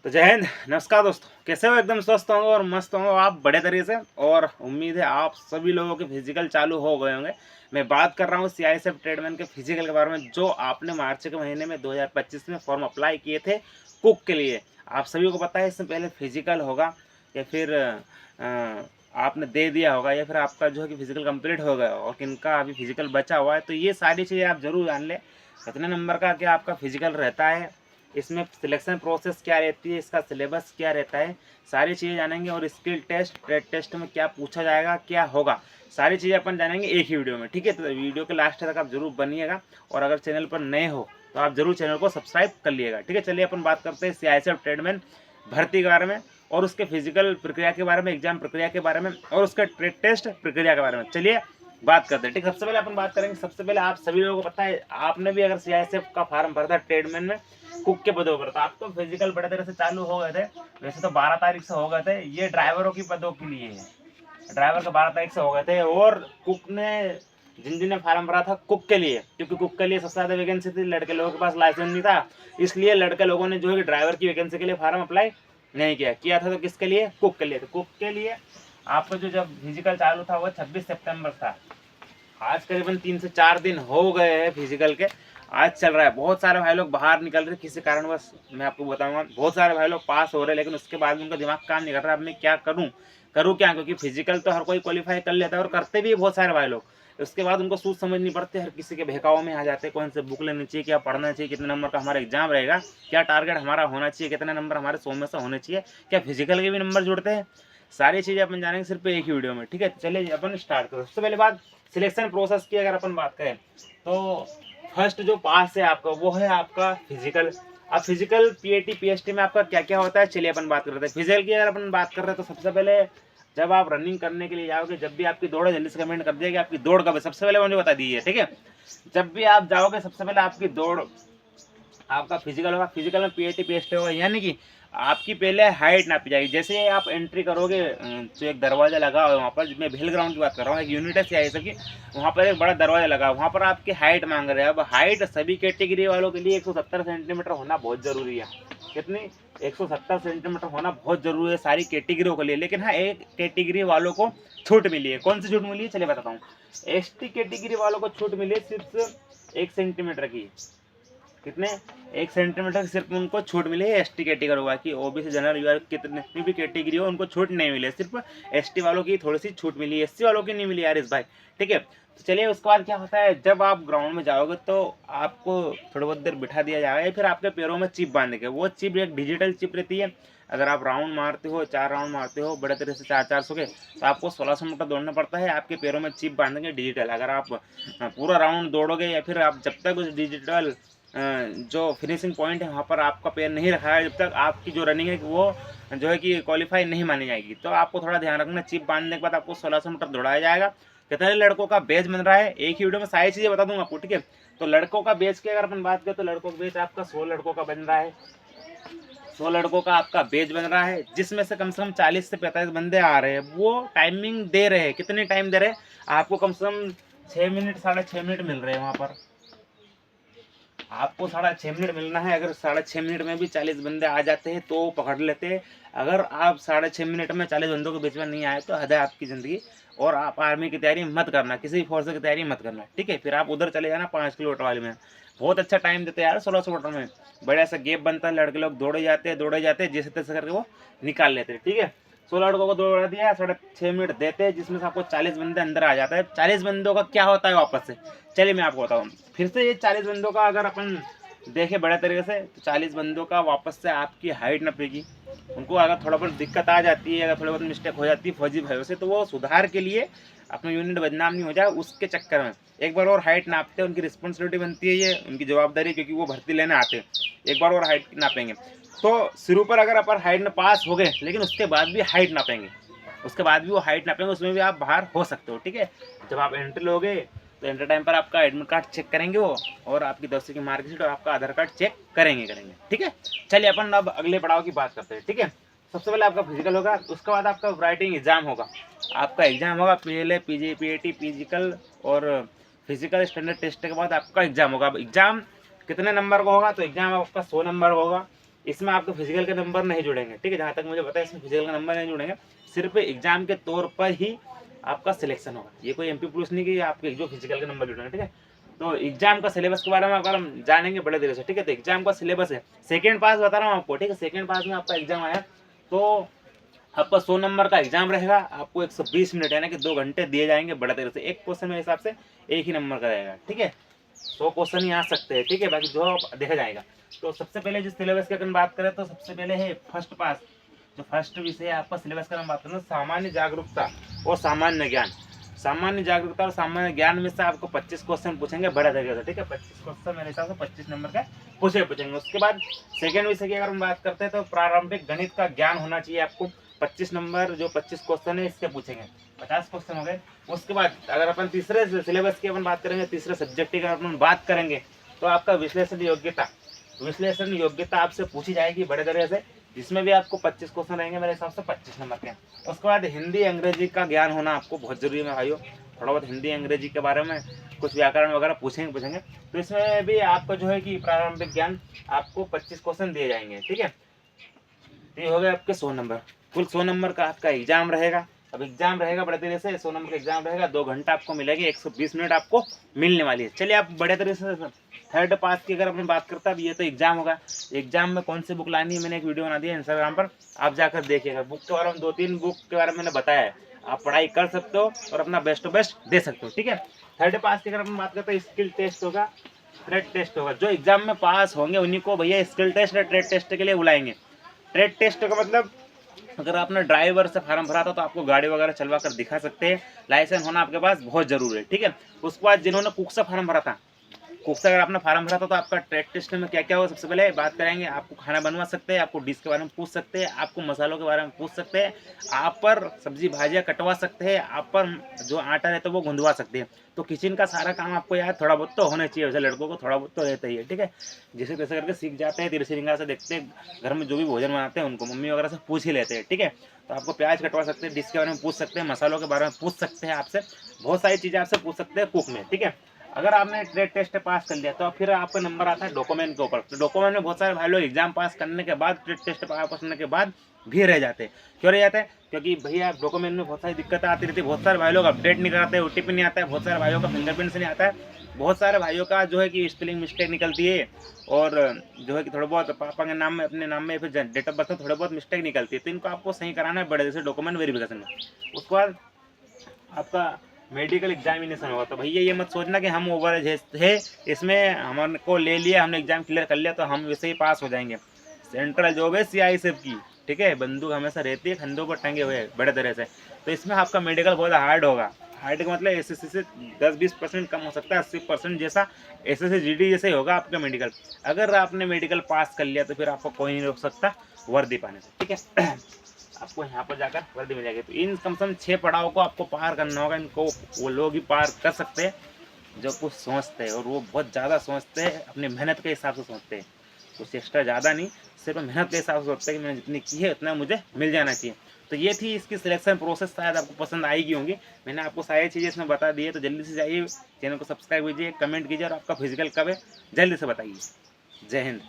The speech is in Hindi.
तो जय हिंद, नमस्कार दोस्तों। कैसे हो? एकदम स्वस्थ होंगे और मस्त होंगे आप बड़े तरीके से। और उम्मीद है आप सभी लोगों के फिजिकल चालू हो गए होंगे। मैं बात कर रहा हूँ सीआईएसएफ ट्रेडमैन के फिजिकल के बारे में, जो आपने मार्च के महीने में 2025 में फॉर्म अप्लाई किए थे कुक के लिए। आप सभी को पता है इससे पहले फिजिकल होगा या फिर आपने दे दिया होगा या फिर आपका जो है कि फिजिकल कंप्लीट हो गया और किनका अभी फिजिकल बचा हुआ है। तो ये सारी चीज़ें आप जरूर जान लें। कितने नंबर का क्या आपका फिजिकल रहता है, इसमें सिलेक्शन प्रोसेस क्या रहती है, इसका सिलेबस क्या रहता है, सारी चीज़ें जानेंगे। और स्किल टेस्ट, ट्रेड टेस्ट में क्या पूछा जाएगा, क्या होगा, सारी चीज़ें अपन जानेंगे एक ही वीडियो में। ठीक है, तो वीडियो के लास्ट तक आप जरूर बनिएगा। और अगर चैनल पर नए हो तो आप जरूर चैनल को सब्सक्राइब कर लिएगा। ठीक है, चलिए अपन बात करते हैं सीआईएसएफ ट्रेडमैन भर्ती के बारे में और उसके फिजिकल प्रक्रिया के बारे में, एग्जाम प्रक्रिया के बारे में और उसका ट्रेड टेस्ट प्रक्रिया के बारे में। चलिए बात करते हैं। ठीक, सबसे पहले अपन बात करेंगे। सबसे पहले आप सभी लोगों को पता है, आपने भी अगर सीआईएसएफ का फॉर्म भरा था ट्रेडमैन में कुक के पदों पर, तो आप तो फिजिकल बड़े तरह से चालू हो गए थे। वैसे तो 12 तारीख से हो गए थे, ये ड्राइवरों की पदों के लिए है। ड्राइवर के 12 तारीख से हो गए थे। और कुक ने, जिन जिन ने फार्म भरा था कुक के लिए, क्योंकि कुक के लिए सबसे ज्यादा वैकेंसी थी, लड़के लोगों के पास लाइसेंस नहीं था, इसलिए लड़के लोगों ने जो है कि ड्राइवर की वैकेंसी के लिए फार्म अप्लाई नहीं किया था। तो किसके लिए? कुक के लिए। तो कुक के लिए आपका जो जब फिजिकल चालू था वो 26 सितंबर था। आज करीबन 3 से 4 दिन हो गए हैं फिजिकल के। आज चल रहा है। बहुत सारे भाई लोग बाहर निकल रहे किसी कारणवश, मैं आपको बताऊंगा। बहुत सारे भाई लोग पास हो रहे हैं, लेकिन उसके बाद उनका दिमाग काम नहीं कर रहा, अब मैं क्या करूं क्या, क्योंकि फिजिकल तो हर कोई क्वालिफाई कर लेता है और करते भी बहुत सारे भाई लोग। उसके बाद उनको सोच समझ नहीं पड़ती, हर किसी के बहकाव में आ जाते हैं। कौन से बुक लेनी चाहिए, क्या पढ़ना चाहिए, कितने नंबर का हमारा एग्जाम रहेगा, क्या टारगेट हमारा होना चाहिए, कितने नंबर हमारे 100 में से होने चाहिए, क्या फिजिकल के भी नंबर जुड़ते हैं। सारी चीज़ें अपन जानेंगे सिर्फ एक ही वीडियो में। ठीक है, चलिए अपन स्टार्ट करो। सबसे पहले बात सिलेक्शन प्रोसेस की अगर अपन बात करें तो फर्स्ट जो पास है आपका वो है आपका फिजिकल। अब फिजिकल पीएटी पीएसटी में आपका क्या क्या होता है, चलिए अपन बात करते हैं। फिजिकल की अगर अपन बात कर रहे हैं तो सबसे पहले जब आप रनिंग करने के लिए जाओगे, जब भी आपकी दौड़ है, जल्दी से कमेंट कर दिया कि आपकी दौड़ कब है, सबसे पहले मुझे बता दीजिए। ठीक है, जब भी आप जाओगे सबसे पहले आपकी दौड़, आपका फिजिकल होगा। फिजिकल में पीएटी पीएसटी होगा, यानी कि आपकी पहले हाइट नापी जाएगी। जैसे ही आप एंट्री करोगे, जो एक दरवाजा लगा हुआ है वहाँ पर, मैं भेल ग्राउंड की बात कर रहा हूँ, एक यूनिट है सीआईएसएफ की, वहाँ पर एक बड़ा दरवाजा लगा है, वहाँ पर आपकी हाइट मांग रहे हैं। अब हाइट सभी कैटेगरी वालों के लिए 170 सेंटीमीटर होना बहुत जरूरी है। कितनी? 170 सेंटीमीटर होना बहुत जरूरी है सारी कैटेगरियों के लिए। लेकिन हाँ, एक कैटेगरी वालों को छूट मिली है। कौन सी छूट मिली है, चलिए बताता हूँ। एसटी कैटेगरी वालों को छूट मिली है सिर्फ 1 सेंटीमीटर की। कितने? 1 सेंटीमीटर सिर्फ उनको छूट मिली है एसटी कैटेगरी होगा। कि ओबीसी जनरल यूआर कितनी भी कैटेगरी हो उनको छूट नहीं मिली है, सिर्फ एसटी वालों की थोड़ी सी छूट मिली है, एससी वालों की नहीं मिली यार इस भाई। ठीक है, तो चलिए उसके बाद क्या होता है, जब आप ग्राउंड में जाओगे तो आपको थोड़ी बहुत देर बिठा दिया जाएगा या फिर आपके पैरों में चिप बांध के। वो चिप एक डिजिटल चिप रहती है। अगर आप राउंड मारते हो, 4 राउंड मारते हो बड़े तरह से, 400 के, तो आपको 1600 मीटर दौड़ना पड़ता है। आपके पैरों में चिप बांधेंगे डिजिटल। अगर आप पूरा राउंड दौड़ोगे या फिर आप जब तक उस डिजिटल जो फिनिशिंग पॉइंट है वहाँ पर आपका पैर नहीं रखा है, जब तक आपकी जो रनिंग है वो जो है कि क्वालिफाई नहीं मानी जाएगी। तो आपको थोड़ा ध्यान रखना, चिप बांधने के बाद आपको 1600 मीटर दौड़ाया जाएगा। कितने लड़कों का बेच बन रहा है, एक ही वीडियो में सारी चीज़ें बता दूंगा आपको। ठीक है, तो लड़कों का बेच की अगर अपन बात करें तो लड़कों का बेच आपका 100 लड़कों का बन रहा है। 100 लड़कों का आपका बेच बन रहा है, जिसमें से कम 40 से 45 बंदे आ रहे हैं। वो टाइमिंग दे रहे हैं, कितनी टाइम दे रहे हैं आपको? कम से कम 6 मिनट, 6.5 मिनट मिल रहे हैं वहाँ पर। आपको 6.5 मिनट मिलना है। अगर 6.5 मिनट में भी 40 बंदे आ जाते हैं तो पकड़ लेते हैं। अगर आप 6.5 मिनट में 40 बंदों के बीच में नहीं आए तो हद है आपकी ज़िंदगी। और आप आर्मी की तैयारी मत करना, किसी भी फोर्स की तैयारी मत करना। ठीक है, फिर आप उधर चले जाना 5 किलोमीटर वाले में। बहुत अच्छा टाइम देते हैं यार 1600 मीटर में। बड़ा सा गैप बनता है, लड़के लोग दौड़े जाते हैं, जैसे तैसे करके वो निकाल लेते हैं। ठीक है, 16 लड़कों को दौड़ा दिया, 6.5 मिनट देते हैं, जिसमें से आपको 40 बंदे अंदर आ जाता है। 40 बंदों का क्या होता है वापस से, चलिए मैं आपको बताऊँ। फिर से ये 40 बंदों का अगर अपन देखे बड़े तरीके से, तो 40 बंदों का वापस से आपकी हाइट नपेगी। उनको अगर थोड़ा बहुत दिक्कत आ जाती है, अगर थोड़ी बहुत मिस्टेक हो जाती है फौजी भाइयों से, तो वो सुधार के लिए अपना यूनिट बदनाम नहीं हो जाए उसके चक्कर में एक बार और हाइट नापते हैं। उनकी रिस्पॉन्सिबिलिटी बनती है, ये उनकी जवाबदारी, क्योंकि वो भर्ती लेने आते हैं। एक बार और हाइट नापेंगे। तो शुरू पर अगर अपन हाइट में पास हो गए, लेकिन उसके बाद भी हाइट नापेंगे, उसके बाद भी वो हाइट नापेंगे, उसमें भी आप बाहर हो सकते हो। ठीक है, जब आप एंट्री लोगे तो एंट्री टाइम पर आपका एडमिट कार्ड चेक करेंगे वो, और आपकी 10वीं की मार्कशीट और आपका आधार कार्ड चेक करेंगे। ठीक है, चलिए अपन अब अगले पड़ाव की बात करते हैं। ठीक है, सबसे पहले आपका फिजिकल होगा, उसके बाद आपका राइटिंग एग्जाम होगा। आपका एग्जाम होगा पहले पीजी पीएटी फिजिकल और फिजिकल स्टैंडर्ड टेस्ट के बाद आपका एग्जाम होगा। अब एग्जाम कितने नंबर का होगा, तो एग्जाम आपका 100 नंबर का होगा। इसमें आपके फिजिकल के नंबर नहीं जुड़ेंगे, ठीक है, जहाँ तक मुझे पता है इसमें फिजिकल के नंबर नहीं जुड़ेंगे, सिर्फ एग्जाम के तौर पर ही आपका सिलेक्शन होगा। ये कोई MP पुलिस नहीं कि आपके जो फिजिकल के नंबर जुड़ेंगे, ठीक है। तो एग्जाम का सिलेबस के बारे में अगर हम जानेंगे बड़े देर से, ठीक है। तो एग्जाम का सिलेबस है, सेकेंड पास बता रहा हूँ आपको, ठीक है। सेकेंड पास में आपका एग्जाम आया तो आपका 100 नंबर का एग्जाम रहेगा, आपको 120 मिनट यानी कि 2 घंटे दिए जाएंगे बड़ा देर से। एक क्वेश्चन मेरे हिसाब से 1 ही नंबर का रहेगा, ठीक है। 100 क्वेश्चन ही आ सकते हैं, ठीक है, बाकी जो देखा जाएगा। तो सबसे पहले जिस सिलेबस की अगर बात करें तो सबसे पहले है फर्स्ट पास, जो फर्स्ट विषय है आपका सिलेबस का, हम बात करें सामान्य जागरूकता और सामान्य ज्ञान। सामान्य जागरूकता और सामान्य ज्ञान में से आपको 25 क्वेश्चन पूछेंगे बड़ा तरीके से, ठीक है। 25 क्वेश्चन मेरे हिसाब से 25 नंबर का पूछेंगे। उसके बाद सेकेंड विषय की अगर हम बात करते हैं तो प्रारंभिक गणित का ज्ञान होना चाहिए आपको। 25 नंबर जो 25 क्वेश्चन है इसके पूछेंगे, 50 क्वेश्चन हो गए। उसके बाद अगर अपन तीसरे सिलेबस की अपन बात करेंगे, तीसरे सब्जेक्ट की अगर अपन बात करेंगे तो आपका विश्लेषण योग्यता आपसे पूछी जाएगी बड़े तरह से, जिसमें भी आपको 25 क्वेश्चन रहेंगे मेरे हिसाब से 25 नंबर के। उसके बाद हिंदी अंग्रेजी का ज्ञान होना आपको बहुत जरूरी है भाइयों, थोड़ा बहुत हिंदी अंग्रेजी के बारे में कुछ व्याकरण वगैरह पूछेंगे। तो इसमें भी आपका जो है कि प्रारंभिक ज्ञान आपको 25 क्वेश्चन दिए जाएंगे, ठीक है। तो ये हो गए आपके 100 नंबर। कुल 100 नंबर का आपका एग्जाम रहेगा। अब एग्जाम रहेगा बड़े तरीके से 100 नंबर का एग्जाम रहेगा, 2 घंटा आपको मिलेगी, 120 मिनट आपको मिलने वाली है। चलिए आप बड़े तरीके से थर्ड पास की अगर अपन बात करते हैं, अब ये तो एग्जाम होगा। एग्जाम में कौन सी बुक लानी है मैंने एक वीडियो बना दी है इंस्टाग्राम पर, आप जाकर देखिएगा। बुक के बारे में 2-3 बुक के बारे में मैंने बताया है, आप पढ़ाई कर सकते हो और अपना बेस्ट दे सकते हो, ठीक है। थर्ड पास की अगर अपन बात करते हैं, स्किल टेस्ट होगा, ट्रेड टेस्ट होगा। जो एग्जाम में पास होंगे उन्हीं को भैया स्किल टेस्ट या ट्रेड टेस्ट के लिए बुलाएंगे। ट्रेड टेस्ट का मतलब अगर आपने ड्राइवर से फार्म भरा था तो आपको गाड़ी वगैरह चलवा कर दिखा सकते हैं, लाइसेंस होना आपके पास बहुत जरूरी है, ठीक है। उसके बाद जिन्होंने कुक से फार्म भरा था, कुक से अगर आपने फार्म भरा था तो आपका ट्रेड टेस्ट में क्या क्या होगा सबसे पहले बात करेंगे। आपको खाना बनवा सकते हैं, आपको डिश के बारे में पूछ सकते हैं, आपको मसालों के बारे में पूछ सकते हैं, आप पर सब्जी भाजियाँ कटवा सकते हैं, आप पर जो आटा रहता है वो गुंदवा सकते हैं। तो किचन का सारा काम आपको यार थोड़ा बहुत तो होना चाहिए, वैसे लड़कों को थोड़ा बहुत तो रहता ही है, ठीक है। जैसे तैसे करके सीख जाते हैं, तिरछी निगाह से देखते हैं, घर में जो भी भोजन बनाते हैं उनको मम्मी वगैरह से पूछ ही लेते हैं, ठीक है। तो आपको प्याज कटवा सकते हैं, डिश के बारे में पूछ सकते हैं, मसालों के बारे में पूछ सकते हैं, आपसे बहुत सारी चीज़ें आपसे पूछ सकते हैं कुक में, ठीक है। अगर आपने ट्रेड टेस्ट पास कर लिया तो फिर आपका नंबर आता है डॉक्यूमेंट के ऊपर। तो डॉक्यूमेंट में बहुत सारे भाई लोग एग्जाम पास करने के बाद, ट्रेड टेस्ट पास करने के बाद भी रह जाते हैं। क्यों रह जाते हैं? क्योंकि भैया डॉक्यूमेंट में बहुत सारी दिक्कतें आती रहती है, बहुत सारे भाई लोग अपडेट नहीं कराते, OTP नहीं आता है, बहुत सारे भाइयों का फिंगरप्रिंट नहीं आता है, बहुत सारे भाइयों का जो है कि स्पेलिंग मिस्टेक निकलती है, और जो है कि थोड़ा बहुत पापा के नाम में, अपने नाम में, फिर डेट ऑफ बर्थ में थोड़ा बहुत मिस्टेक निकलती है। तो इनको आपको सही कराना है बड़े जैसे डॉक्यूमेंट वेरिफिकेशन में। उसके बाद आपका मेडिकल एग्जामिनेशन होगा। तो भैया ये मत सोचना कि हम ओवर एज है, इसमें हमारे को ले लिया, हमने एग्जाम क्लियर कर लिया तो हम वैसे ही पास हो जाएंगे। सेंट्रल जॉब है CISF की, ठीक है, बंदूक हमेशा रहती है, खंधों पर टंगे हुए बड़े तरह से। तो इसमें आपका मेडिकल बहुत हार्ड होगा। हार्ड का मतलब SSC से 10-20% कम हो सकता है, 80% जैसा SSC GD जैसे ही होगा आपका मेडिकल। अगर आपने मेडिकल पास कर लिया तो फिर आपको कोई नहीं रोक सकता वर्दी पाने से, ठीक है। आपको यहाँ पर जाकर वर्दी मिल जाएगी। तो इन कम से कम 6 पड़ाव को आपको पार करना होगा। इनको वो लोग ही पार कर सकते हैं जो कुछ सोचते हैं, और वो बहुत ज़्यादा सोचते हैं, अपनी मेहनत के हिसाब से सोचते हैं, कुछ एक्स्ट्रा ज़्यादा नहीं, सिर्फ मेहनत के हिसाब से सोचते हैं कि मैंने जितनी की है उतना मुझे मिल जाना चाहिए। तो ये थी इसकी सिलेक्शन प्रोसेस, शायद आपको पसंद आएगी होंगी। मैंने आपको सारी चीज़ें इसमें बता दी है। तो जल्दी से जाइए, चैनल को सब्सक्राइब कीजिए, कमेंट कीजिए, और आपका फिजिकल कब है जल्दी से बताइए। जय हिंद।